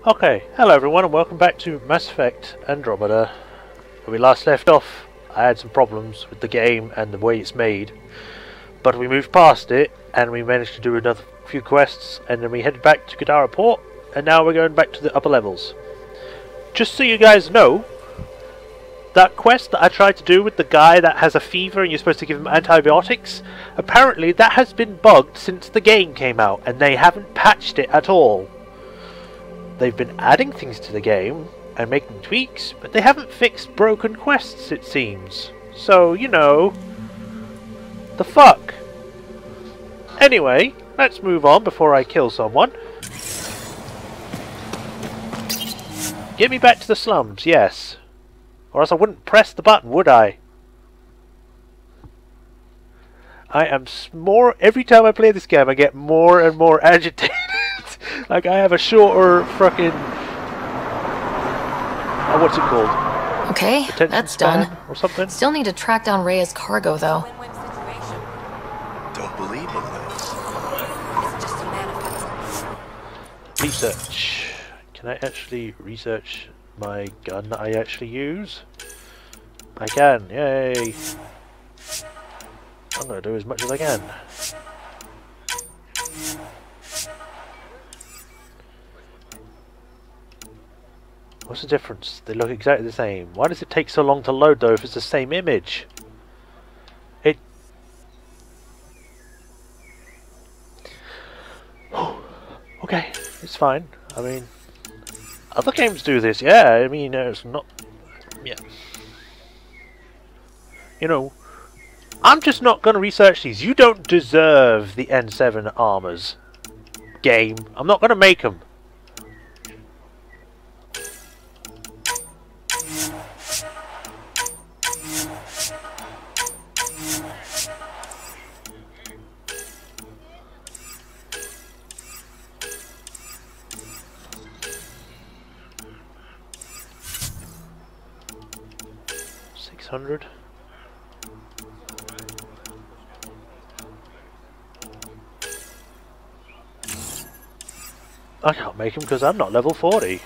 Okay, hello everyone and welcome back to Mass Effect Andromeda. When we last left off, I had some problems with the game and the way it's made, but we moved past it and we managed to do another few quests, and then we headed back to Kadara port, and now we're going back to the upper levels. Just so you guys know, that quest that I tried to do with the guy that has a fever and you're supposed to give him antibiotics, apparently that has been bugged since the game came out and they haven't patched it at all. They've been adding things to the game and making tweaks, but they haven't fixed broken quests, it seems. So, you know, the fuck. Anyway, let's move on before I kill someone. Get me back to the slums, yes. Or else I wouldn't press the button, would I? I am more... Every time I play this game, I get more and more agitated. Like I have a shorter fucking... what's it called? Okay, that's done. Or something? Still need to track down Rhea's cargo, though. Don't believe him, though. Research. Can I actually research my gun that I actually use? I can, yay! I'm gonna do as much as I can. What's the difference? They look exactly the same. Why does it take so long to load though if it's the same image? It... Okay, it's fine. I mean, other games do this, yeah. I mean, it's not... Yeah. You know, I'm just not going to research these. You don't deserve the N7 armors. Game. I'm not going to make them. $600. I can't make them because I'm not level 40.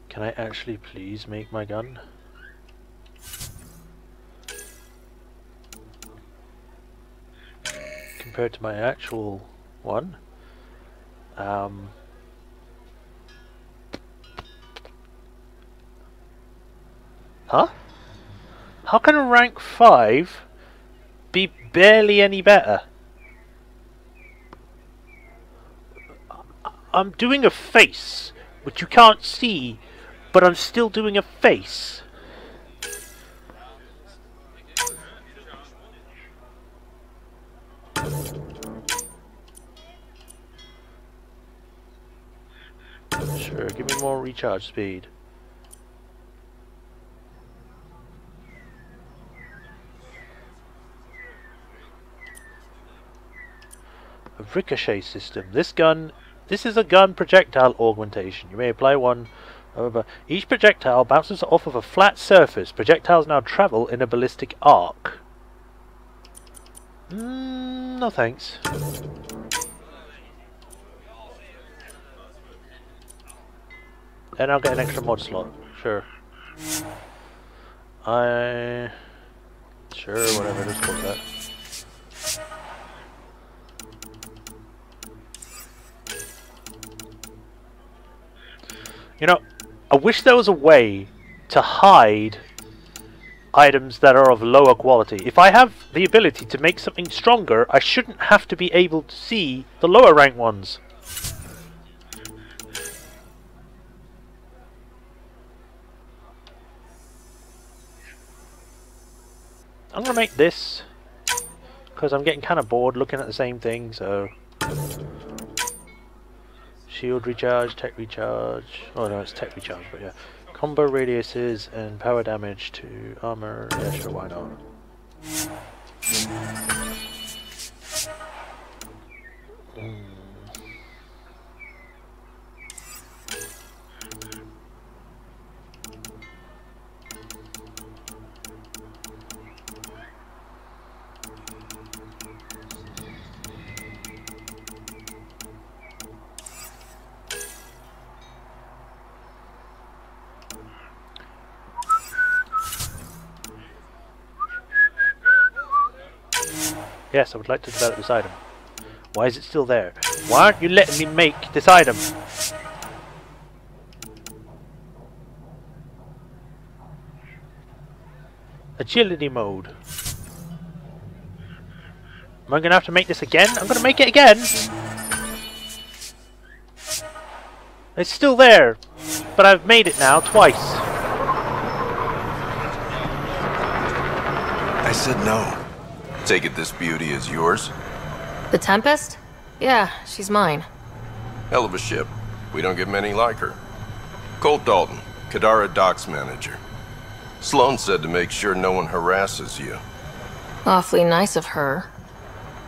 Can I actually please make my gun? Compared to my actual one. Huh? How can a rank 5 be barely any better? I'm doing a face, which you can't see, but I'm still doing a face. Sure, give me more recharge speed. A ricochet system. This is a gun projectile augmentation. You may apply one. However, each projectile bounces off of a flat surface. Projectiles now travel in a ballistic arc. No thanks. And I'll get an extra mod slot. Sure. Sure, whatever, just put that. You know, I wish there was a way to hide items that are of lower quality. If I have the ability to make something stronger, I shouldn't have to be able to see the lower rank ones. I'm gonna make this because I'm getting kind of bored looking at the same thing. So shield recharge, tech recharge. Oh no, it's tech recharge, but yeah. Combo radiuses and power damage to armor. Yeah, sure, why not? Yes, I would like to develop this item. Why is it still there? Why aren't you letting me make this item? Agility mode. Am I going to have to make this again? I'm going to make it again! It's still there, but I've made it now twice. I said no. Take it this beauty is yours? The Tempest? Yeah, she's mine. Hell of a ship. We don't get many like her. Colt Dalton, Kadara docks manager. Sloan said to make sure no one harasses you. Awfully nice of her.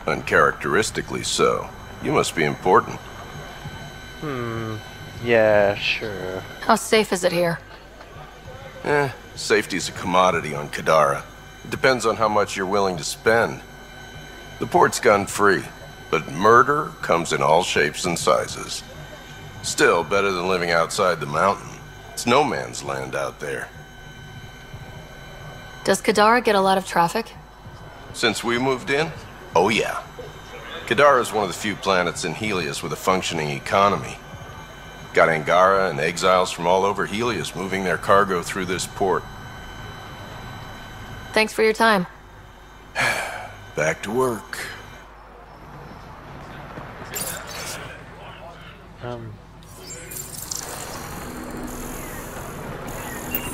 Uncharacteristically so. You must be important. Yeah, sure. How safe is it here? Safety's a commodity on Kadara. It depends on how much you're willing to spend. The port's gun-free, but murder comes in all shapes and sizes. Still, better than living outside the mountain. It's no man's land out there. Does Kadara get a lot of traffic? Since we moved in? Oh yeah. Kadara is one of the few planets in Helios with a functioning economy. Got Angara and exiles from all over Helios moving their cargo through this port. Thanks for your time. Back to work.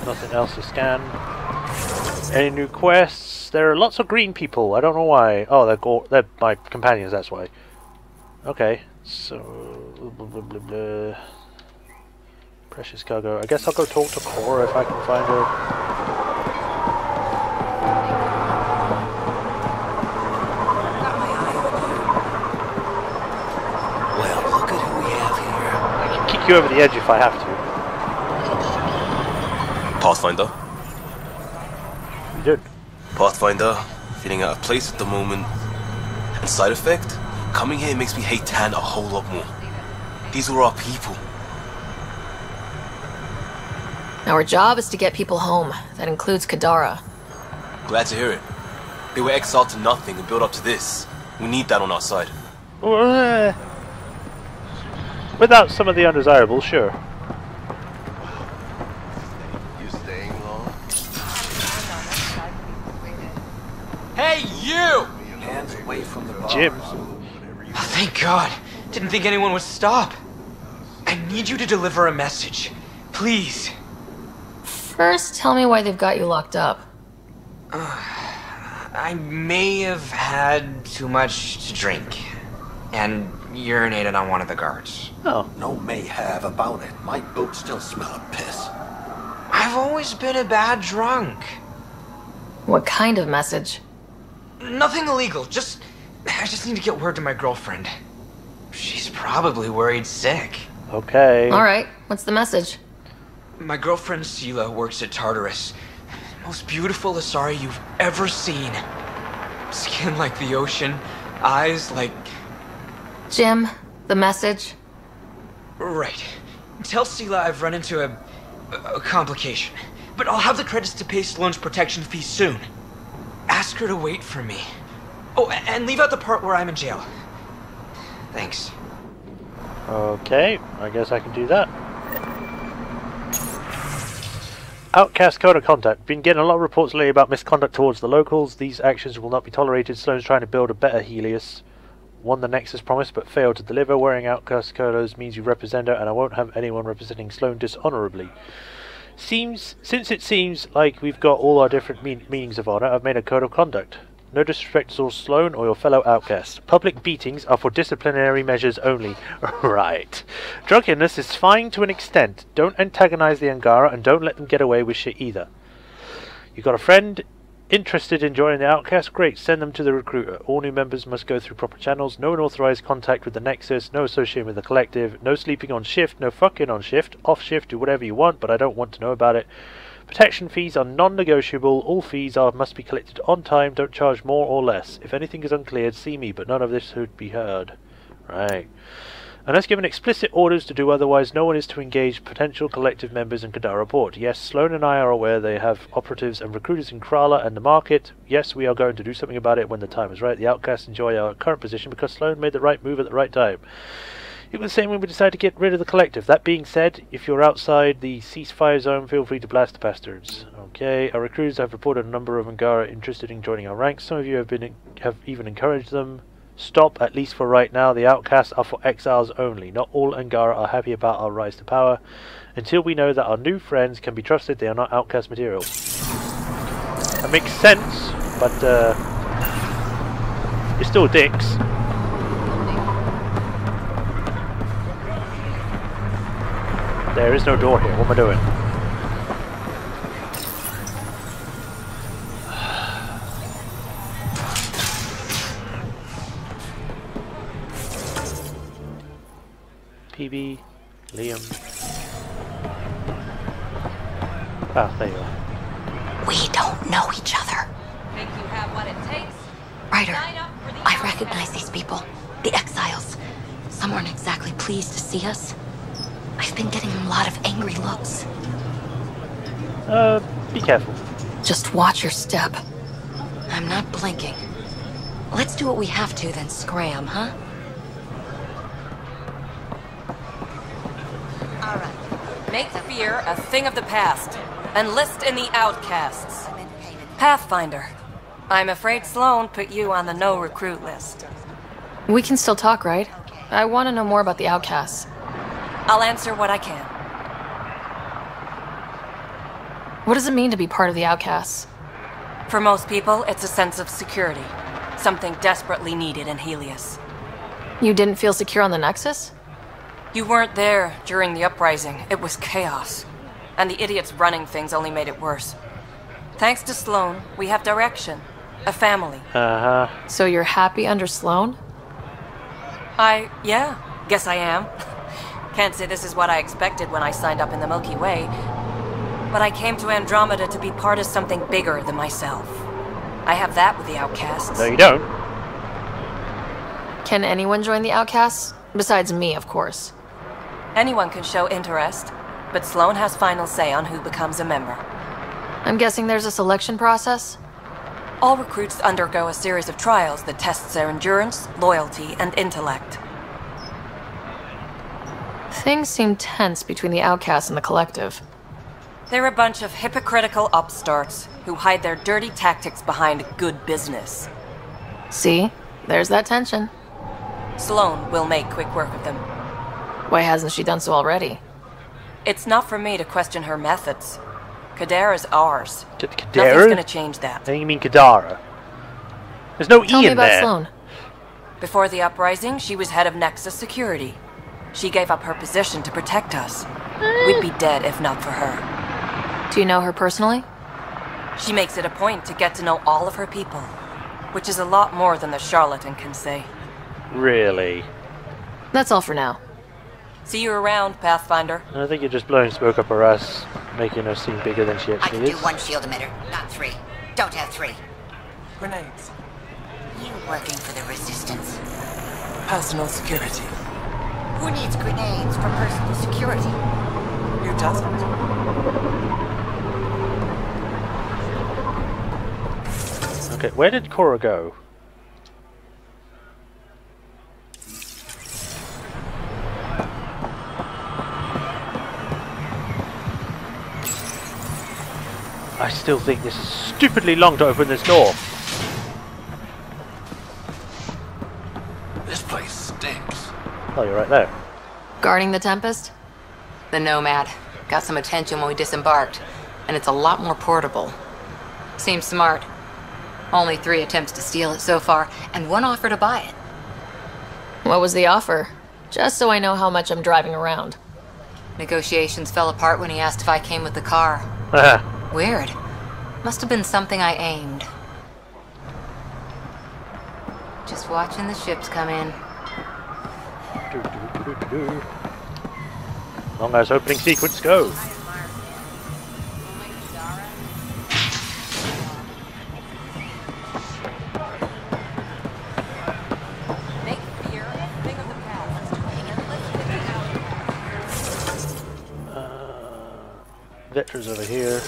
Nothing else to scan. Any new quests? There are lots of green people. I don't know why. Oh, they're my companions. That's why. Okay. So blah, blah, blah, blah. Precious cargo. I guess I'll go talk to Cora if I can find her. You over the edge if I have to. Pathfinder? You did. Pathfinder, feeling out of place at the moment. And side effect? Coming here makes me hate Tan a whole lot more. These are our people. Our job is to get people home. That includes Kadara. Glad to hear it. They were exiled to nothing and built up to this. We need that on our side. Without some of the undesirables, sure. You staying long? Hey, you! Hands away from the bar. Jim. Oh, thank God. Didn't think anyone would stop. I need you to deliver a message. Please. First, tell me why they've got you locked up. I may have had too much to drink. And urinated on one of the guards. Oh. No may have about it. My boots still smell of piss. I've always been a bad drunk. What kind of message? Nothing illegal, I just need to get word to my girlfriend. She's probably worried sick. Okay. Alright, what's the message? My girlfriend Sela works at Tartarus. Most beautiful Asari you've ever seen. Skin like the ocean, eyes like... Jim, the message? Right. Tell Sela I've run into a complication. But I'll have the credits to pay Sloane's protection fee soon. Ask her to wait for me. Oh, and leave out the part where I'm in jail. Thanks. Okay, I guess I can do that. Outcast Code of Contact. Been getting a lot of reports lately about misconduct towards the locals. These actions will not be tolerated. Sloane's trying to build a better Helios. Won the Nexus promise but failed to deliver. Wearing Outcast Codos means you represent her, and I won't have anyone representing Sloane dishonorably. Since it seems like we've got all our different meanings of honor, I've made a code of conduct. No disrespect to Sloane or your fellow outcasts. Public beatings are for disciplinary measures only. Right. Drunkenness is fine to an extent. Don't antagonize the Angara and don't let them get away with shit either. You got a friend interested in joining the outcast? Great, send them to the recruiter. All new members must go through proper channels. No unauthorized contact with the Nexus. No association with the Collective. No sleeping on shift. No fucking on shift. Off shift, do whatever you want, but I don't want to know about it. Protection fees are non-negotiable. All fees must be collected on time. Don't charge more or less. If anything is uncleared, see me, but none of this would be heard. Right. Unless given explicit orders to do otherwise, no one is to engage potential collective members in Kadara Port. Yes, Sloane and I are aware they have operatives and recruiters in Krala and the market. Yes, we are going to do something about it when the time is right. The outcasts enjoy our current position because Sloane made the right move at the right time. It was the same when we decided to get rid of the Collective. That being said, if you're outside the ceasefire zone, feel free to blast the bastards. Okay, our recruiters have reported a number of Angara interested in joining our ranks. Some of you have even encouraged them. Stop, at least for right now. The outcasts are for exiles only. Not all Angara are happy about our rise to power. Until we know that our new friends can be trusted, they are not outcast material. That makes sense, but you're still dicks. There is no door here. What am I doing? PB, Liam. Ah, there you are. We don't know each other. Think you have what it takes? Ryder, Sign up for the I recognize these people. The exiles. Some aren't exactly pleased to see us. I've been getting a lot of angry looks. Be careful. Just watch your step. I'm not blinking. Let's do what we have to, then scram, huh? All right. Make fear a thing of the past. Enlist in the outcasts. Pathfinder. I'm afraid Sloane put you on the no-recruit list. We can still talk, right? I want to know more about the outcasts. I'll answer what I can. What does it mean to be part of the outcasts? For most people, it's a sense of security. Something desperately needed in Helios. You didn't feel secure on the Nexus? You weren't there during the uprising. It was chaos. And the idiots running things only made it worse. Thanks to Sloane, we have direction. A family. Uh-huh. So you're happy under Sloane? Yeah, guess I am. Can't say this is what I expected when I signed up in the Milky Way, but I came to Andromeda to be part of something bigger than myself. I have that with the outcasts. No, you don't. Can anyone join the outcasts? Besides me, of course. Anyone can show interest, but Sloane has final say on who becomes a member. I'm guessing there's a selection process? All recruits undergo a series of trials that tests their endurance, loyalty, and intellect. Things seem tense between the outcasts and the Collective. They're a bunch of hypocritical upstarts who hide their dirty tactics behind good business. See? There's that tension. Sloane will make quick work of them. Why hasn't she done so already? It's not for me to question her methods. Kadara's ours. Kadara? Nothing's gonna change that. I think you mean Kadara. There's no Tell E me in about there. Sloane. Before the uprising, she was head of Nexus Security. She gave up her position to protect us. We'd be dead if not for her. Do you know her personally? She makes it a point to get to know all of her people, which is a lot more than the charlatan can say. Really? That's all for now. See you around, Pathfinder. I think you're just blowing smoke up her ass, making her seem bigger than she I actually can do is. one shield emitter, not three. Don't have three. Grenades. You working for the Resistance? Personal security. Who needs grenades for personal security? Who doesn't? Okay, where did Cora go? I still think this is stupidly long to open this door. This place stinks. Oh, you're right there. Guarding the Tempest? The Nomad. Got some attention when we disembarked, and it's a lot more portable. Seems smart. Only 3 attempts to steal it so far, and 1 offer to buy it. What was the offer? Just so I know how much I'm driving around. Negotiations fell apart when he asked if I came with the car. Weird. Must have been something I aimed. Just watching the ships come in. Long as opening sequence go. Vector's over here.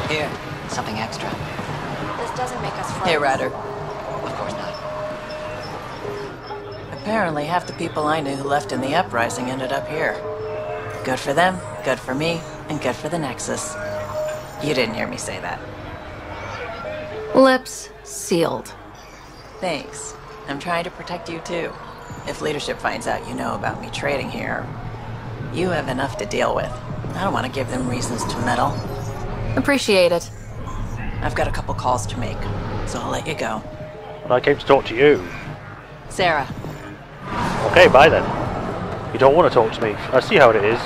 Here, something extra. This doesn't make us friends. Hey, Ryder. Of course not. Apparently half the people I knew who left in the uprising ended up here. Good for them, good for me, and good for the Nexus. You didn't hear me say that. Lips sealed. Thanks. I'm trying to protect you too. If leadership finds out you know about me trading here, you have enough to deal with. I don't want to give them reasons to meddle. Appreciate it. I've got a couple calls to make, so I'll let you go. But I came to talk to you. Sara. Okay, bye then. You don't want to talk to me. I see how it is.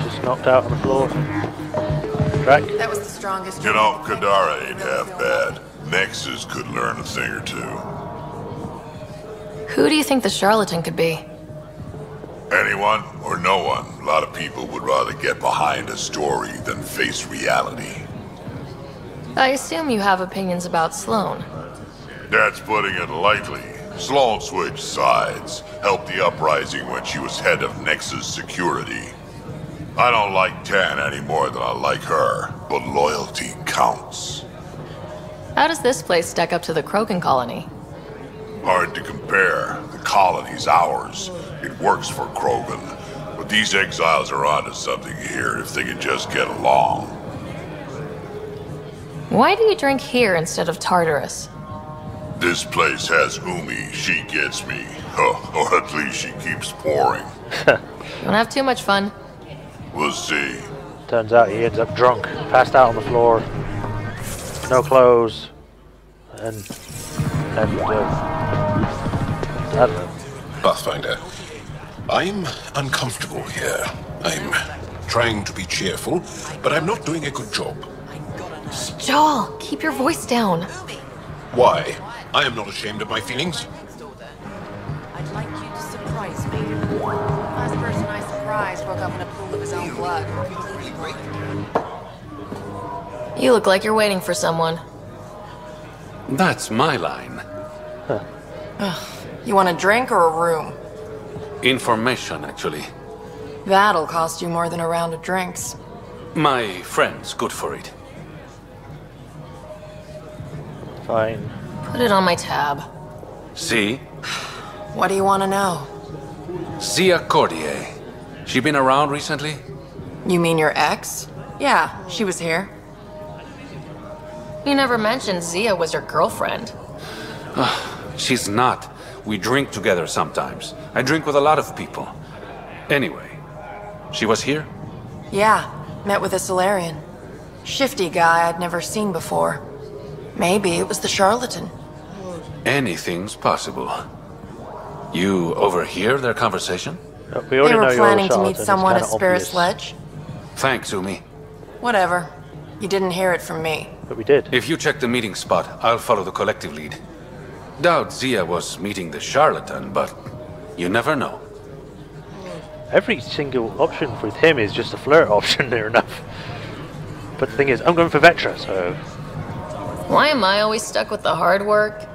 Just knocked out on the floor. Track. That was the strongest. You know, Kadara ain't half bad. Nexus could learn a thing or two. Who do you think the charlatan could be? Anyone or no one. A lot of people would rather get behind a story than face reality. I assume you have opinions about Sloane. That's putting it lightly. Sloane switched sides, helped the uprising when she was head of Nexus security. I don't like Tan any more than I like her, but loyalty counts. How does this place stack up to the Krogan colony? Hard to compare. The colony's ours. It works for Krogan. But these exiles are onto something here if they can just get along. Why do you drink here instead of Tartarus? This place has Umi. She gets me. Or at least she keeps pouring. Don't have too much fun. We'll see. Turns out he ends up drunk, passed out on the floor, no clothes, and I don't know. Pathfinder, I'm uncomfortable here. I'm trying to be cheerful, but I'm not doing a good job. Joel, keep your voice down. Why? I am not ashamed of my feelings. I'd like you to surprise me. Last person I surprised woke up in a pool of his own blood. You look like you're waiting for someone. That's my line. You want a drink or a room? Information, actually. That'll cost you more than a round of drinks. My friend's good for it. Fine. Put it on my tab. See? What do you want to know? Zia Cordier. She been around recently? You mean your ex? Yeah, she was here. You never mentioned Zia was your girlfriend. She's not. We drink together sometimes. I drink with a lot of people. Anyway, she was here? Yeah, met with a Solarian. Shifty guy I'd never seen before. Maybe it was the charlatan. Anything's possible. You overhear their conversation? We already They know were you're planning a to meet charlatan, someone at it's kinda Spirit's obvious. Ledge. Thanks, Umi. Whatever. You didn't hear it from me. But we did. If you check the meeting spot, I'll follow the collective lead. Doubt Zia was meeting the charlatan, but you never know. Every single option with him is just a flirt option, near enough. But the thing is, I'm going for Vectra, so... Why am I always stuck with the hard work?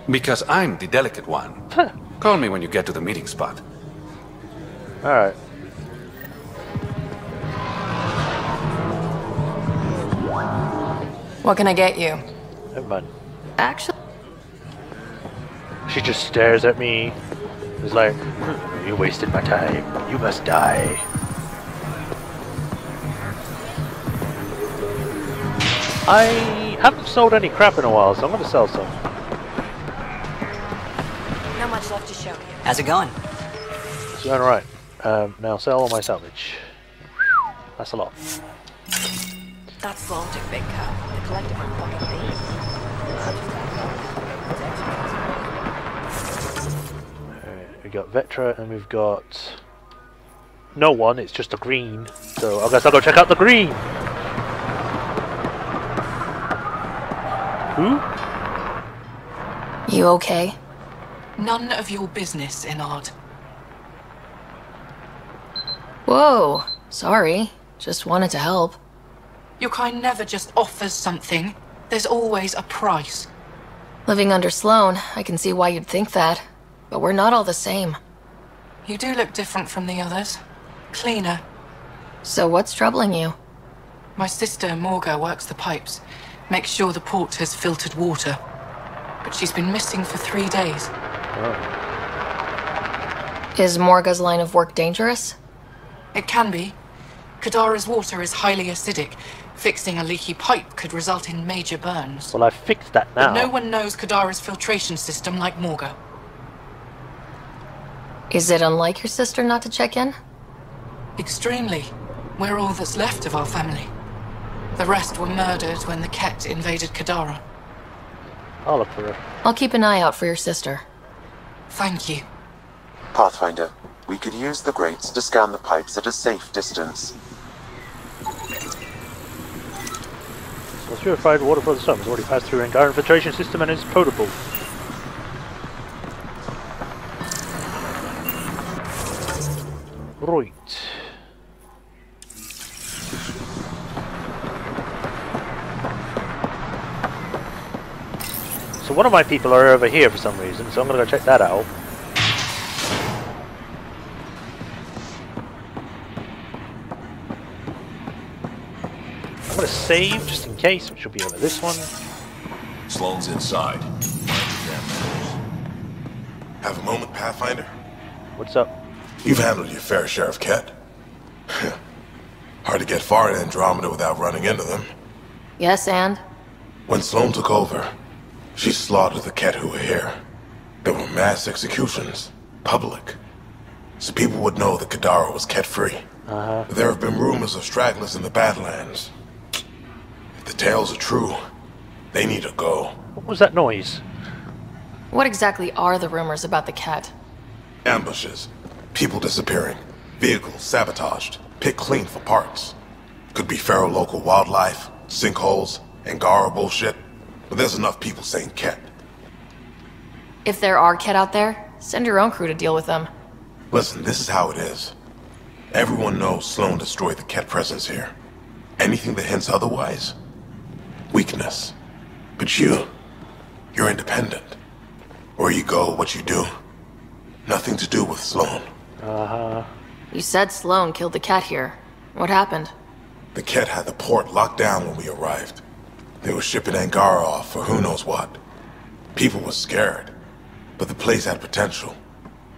Because I'm the delicate one. Call me when you get to the meeting spot. Alright. What can I get you? Never mind. Actually, She just stares at me. It's like, you wasted my time. You must die. I haven't sold any crap in a while, so I'm going to sell some. Not much left to show you. How's it going? It's going alright. Now sell all my salvage. That's a lot. That Sloan took big cut. The collective are fucking thieves. We got Vetra and we've got no one, it's just a green. So I guess I'll go check out the green. Who? You okay? None of your business, Inard. Whoa, sorry. Just wanted to help. Your kind never just offers something. There's always a price. Living under Sloan, I can see why you'd think that. But we're not all the same. You do look different from the others. Cleaner. So what's troubling you? My sister, Morga, works the pipes. Makes sure the port has filtered water. But she's been missing for 3 days. Oh. Is Morga's line of work dangerous? It can be. Kadara's water is highly acidic. Fixing a leaky pipe could result in major burns. Well, I've fixed that now. But no one knows Kadara's filtration system like Morga. Is it unlike your sister not to check in? Extremely. We're all that's left of our family. The rest were murdered when the Ket invaded Kadara. I'll look for her. I'll keep an eye out for your sister. Thank you. Pathfinder, we could use the grates to scan the pipes at a safe distance. So purified water for the sun has already passed through an Angaran filtration system and is potable. Right. So one of my people are over here for some reason, so I'm going to go check that out. I'm going to save just in case, which will be over this one. Sloan's inside. Have a moment, Pathfinder? What's up? You've handled your fair share of Ket. Hard to get far in Andromeda without running into them. Yes, and? When Sloan took over, she slaughtered the Ket who were here. There were mass executions, public. So people would know that Kadara was Ket-free. There have been rumors of stragglers in the Badlands. If the tales are true, they need to go. What was that noise? What exactly are the rumors about the Ket? Ambushes, people disappearing, vehicles sabotaged, picked clean for parts. Could be feral local wildlife, sinkholes, Angara bullshit. But there's enough people saying Ket. If there are Ket out there, send your own crew to deal with them. Listen, this is how it is. Everyone knows Sloan destroyed the Ket presence here. Anything that hints otherwise, weakness. But you're independent. Where you go, what you do, nothing to do with Sloan. You said Sloan killed the Ket here. What happened? The Ket had the port locked down when we arrived. They were shipping Angara off for who knows what. People were scared, but the place had potential.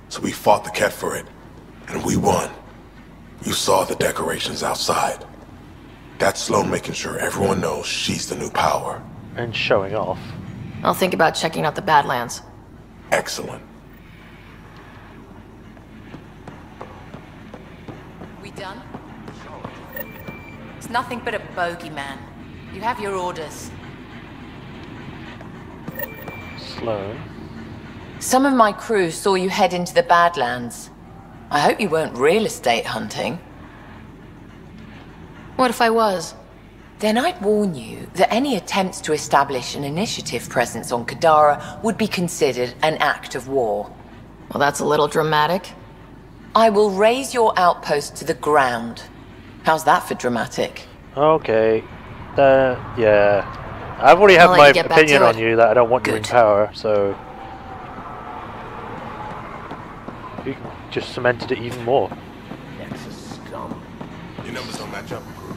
So we fought the Ket for it, and we won. You saw the decorations outside. That's Sloan making sure everyone knows she's the new power. And showing off. I'll think about checking out the Badlands. Excellent. We done? It's nothing but a bogeyman. You have your orders. Sloan. Some of my crew saw you head into the Badlands. I hope you weren't real estate hunting. What if I was? Then I'd warn you that any attempts to establish an initiative presence on Kadara would be considered an act of war. Well, that's a little dramatic. I will raise your outpost to the ground. How's that for dramatic? Okay. Yeah. I've already had my opinion on you that I don't want you in power, so... You just cemented it even more. Nexus scum. Your numbers don't match up, crew.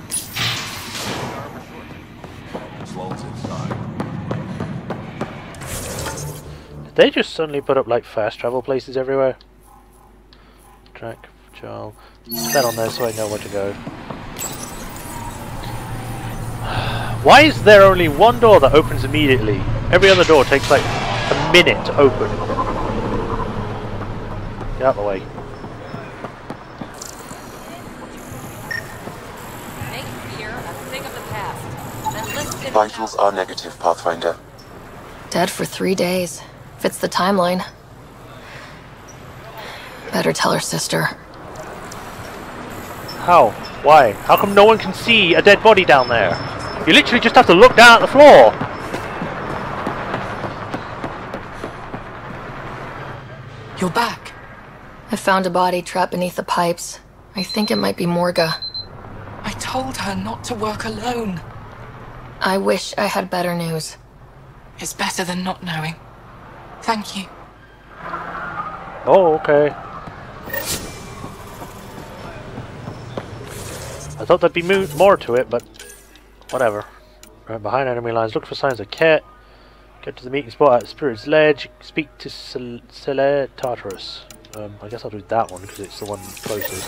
Sloan's inside. Did they just suddenly put up like fast travel places everywhere? Track, Jarl. Put that on there so I know where to go. Why is there only one door that opens immediately? Every other door takes like a minute to open. Get out of the way. Make fear a thing of the past. Then list it. Vitals are negative, Pathfinder. Dead for 3 days. Fits the timeline. Better tell her sister. How? Why? How come no one can see a dead body down there? You literally just have to look down at the floor. You're back. I found a body trapped beneath the pipes. I think it might be Morga. I told her not to work alone. I wish I had better news. It's better than not knowing. Thank you. Oh, okay. I thought there'd be more to it, but whatever. Right behind enemy lines, look for signs of Ket. Get to the meeting spot at Spirit's Ledge. Speak to Sele Tartarus. I guess I'll do that one because it's the one closest.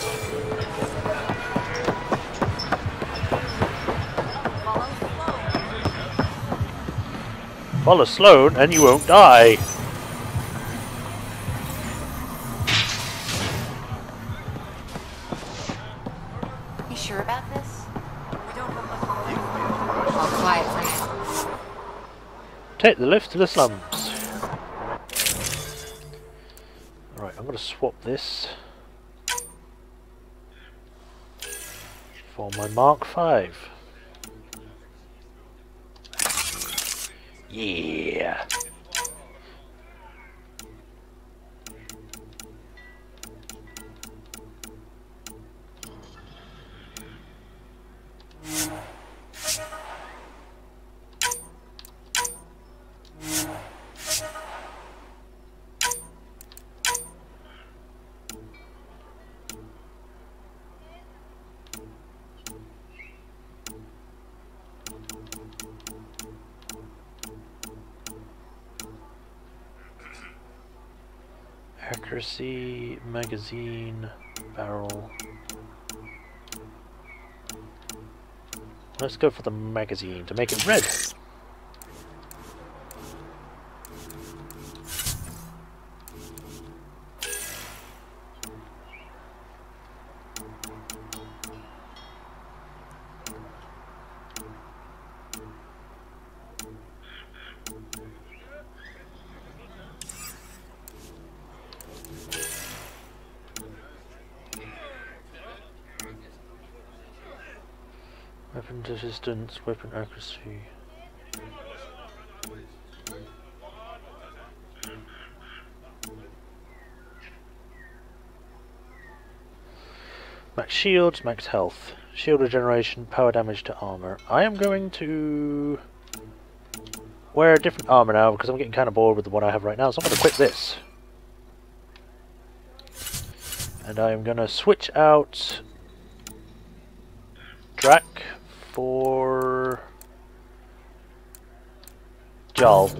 Follow Sloan and you won't die. You sure about this? All quiet for now. Take the lift to the slums. Right, I'm going to swap this for my Mark V. Yeah. Accuracy, magazine, barrel. Let's go for the magazine to make it red. Weapon resistance, weapon accuracy. Max shields, max health. Shield regeneration, power damage to armor. I am going to wear a different armor now because I'm getting kind of bored with the one I have right now, so I'm going to quit this. And I am going to switch out Drac for Jarl,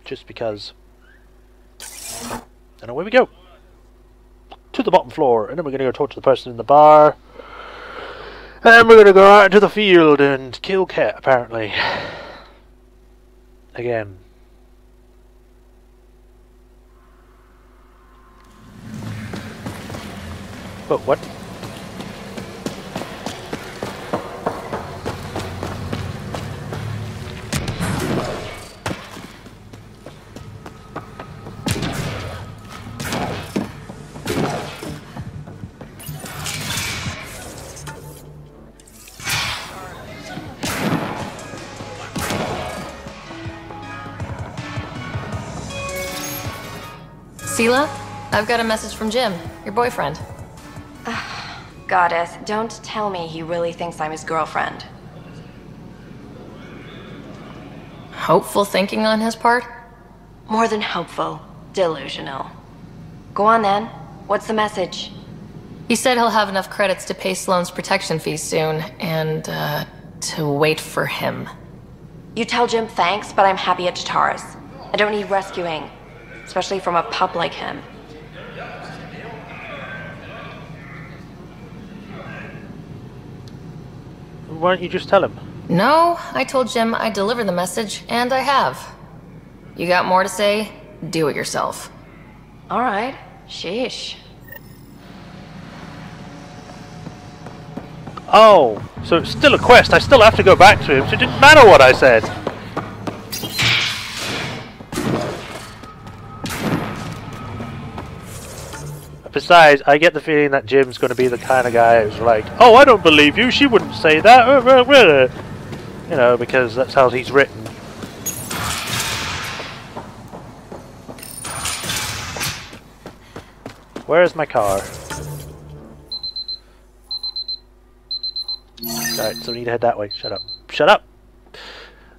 just because. And away we go to the bottom floor, and then we're going to go talk to the person in the bar, and we're going to go out into the field and kill Ket, apparently. Again. But what? Sela, I've got a message from Jim, your boyfriend. Goddess, don't tell me he really thinks I'm his girlfriend. Hopeful thinking on his part? More than hopeful. Delusional. Go on then. What's the message? He said he'll have enough credits to pay Sloane's protection fees soon, and, to wait for him. You tell Jim thanks, but I'm happy at Taurus. I don't need rescuing. Especially from a pup like him. why don't you just tell him? No, I told Jim I'd deliver the message, and I have. You got more to say? Do it yourself. All right. Sheesh. Oh, so it's still a quest. I still have to go back to him, so it didn't matter what I said. Besides, I get the feeling that Jim's going to be the kind of guy who's like, oh, I don't believe you, she wouldn't say that. You know, because that's how he's written. Where's my car? Right, so we need to head that way. Shut up. Shut up!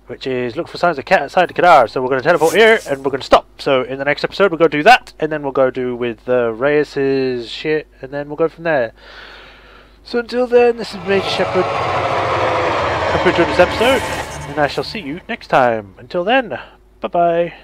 Which is look for signs of cat outside the Kadara. So we're going to teleport here and we're going to stop. So in the next episode we'll go do that, and then we'll go do with Reyes's shit, and then we'll go from there. So until then, this is Majorshepard. Hope you enjoyed this episode, and I shall see you next time. Until then, bye bye.